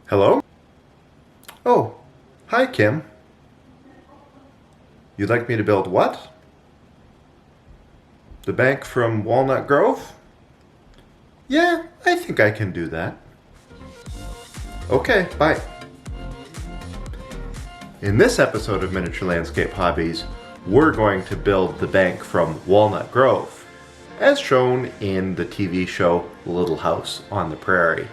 Hello? Oh, hi Kim. You'd like me to build what? The bank from Walnut Grove? Yeah, I think I can do that. Okay, bye. In this episode of Miniature Landscape Hobbies, we're going to build the bank from Walnut Grove, as shown in the TV show Little House on the Prairie.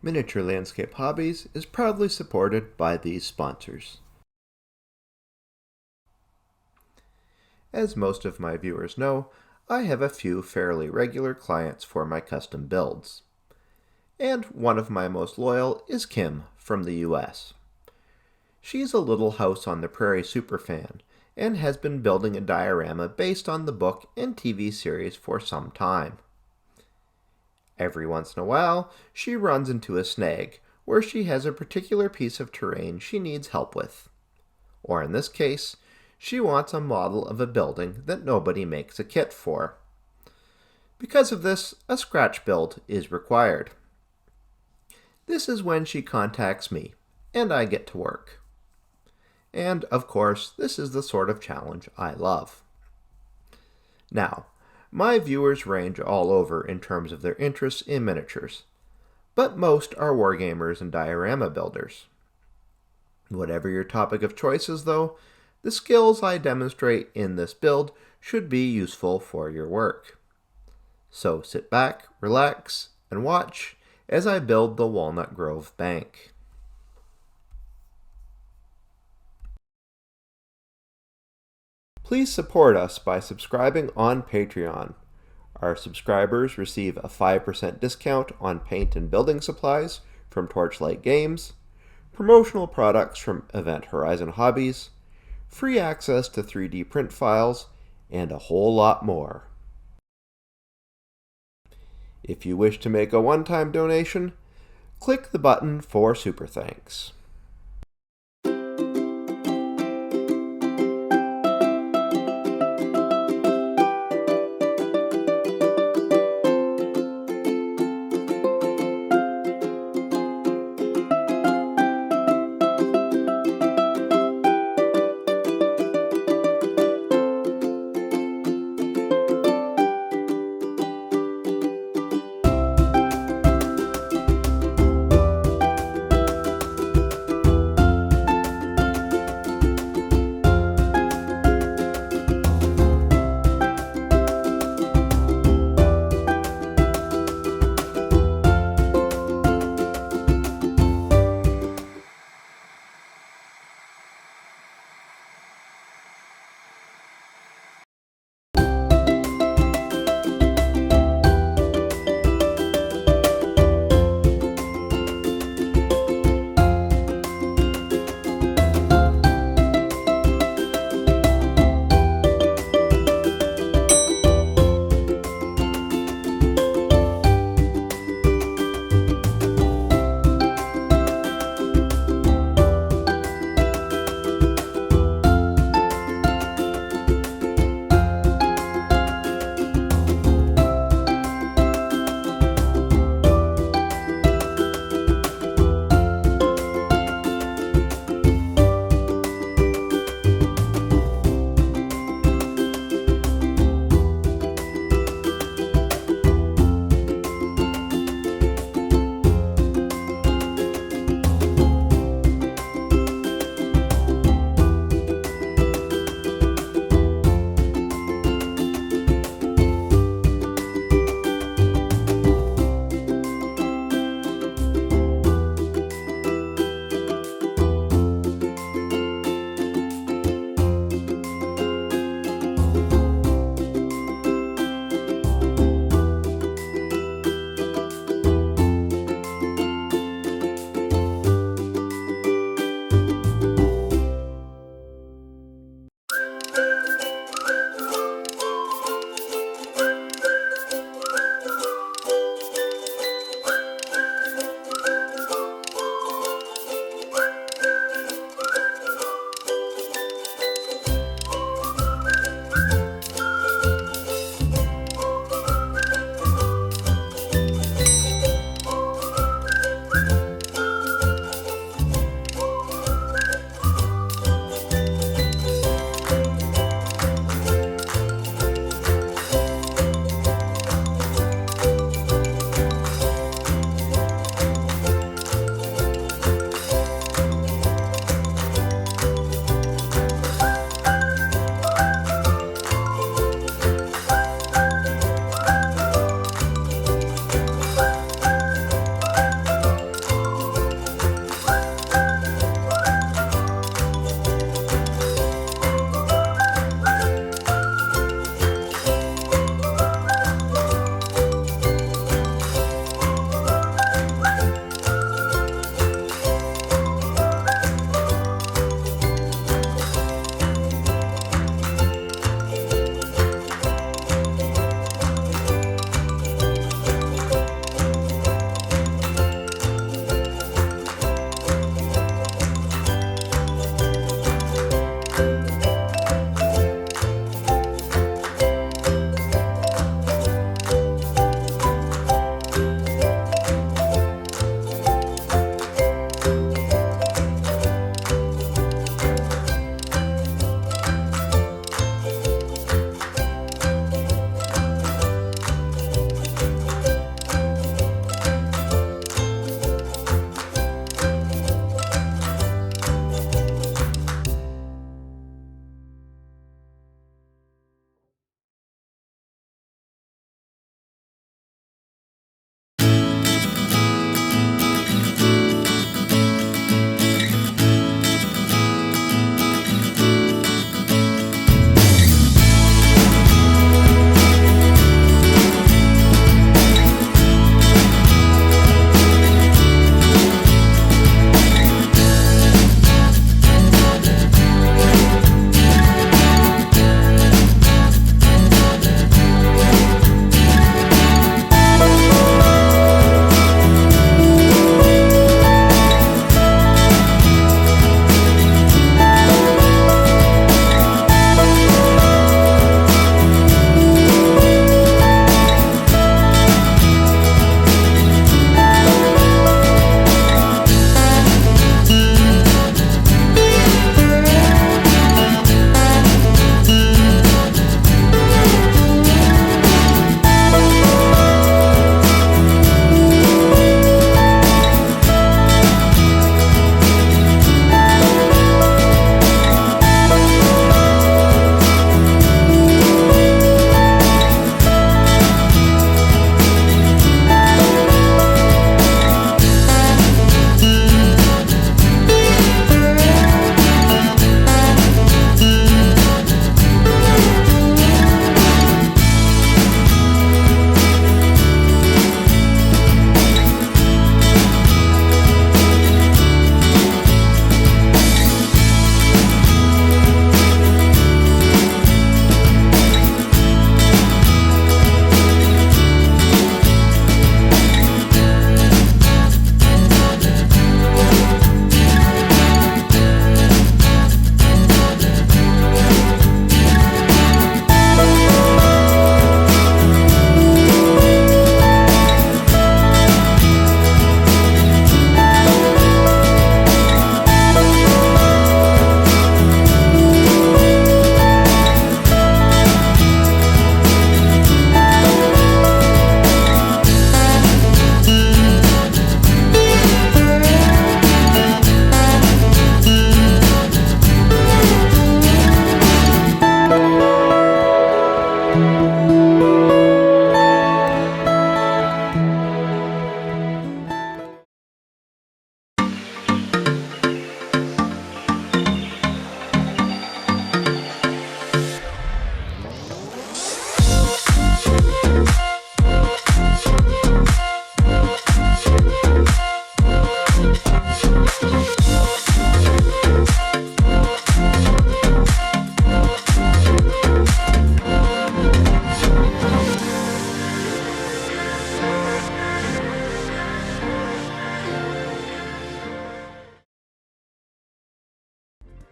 Miniature Landscape Hobbies is proudly supported by these sponsors. As most of my viewers know, I have a few fairly regular clients for my custom builds. And one of my most loyal is Kim from the US. She's a Little House on the Prairie superfan and has been building a diorama based on the book and TV series for some time. Every once in a while, she runs into a snag where she has a particular piece of terrain she needs help with. Or in this case, she wants a model of a building that nobody makes a kit for. Because of this, a scratch build is required. This is when she contacts me, and I get to work. And, of course, this is the sort of challenge I love. Now, my viewers range all over in terms of their interests in miniatures, but most are wargamers and diorama builders. Whatever your topic of choice is, though, the skills I demonstrate in this build should be useful for your work. So sit back, relax, and watch as I build the Walnut Grove Bank. Please support us by subscribing on Patreon. Our subscribers receive a 5% discount on paint and building supplies from Torchlight Games, promotional products from Event Horizon Hobbies, free access to 3D print files, and a whole lot more. If you wish to make a one-time donation, click the button for Super Thanks.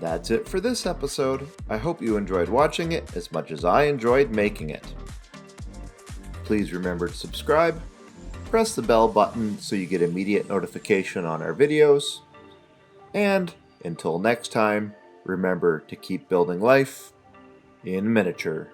That's it for this episode. I hope you enjoyed watching it as much as I enjoyed making it. Please remember to subscribe, press the bell button so you get immediate notification on our videos, and until next time, remember to keep building life in miniature.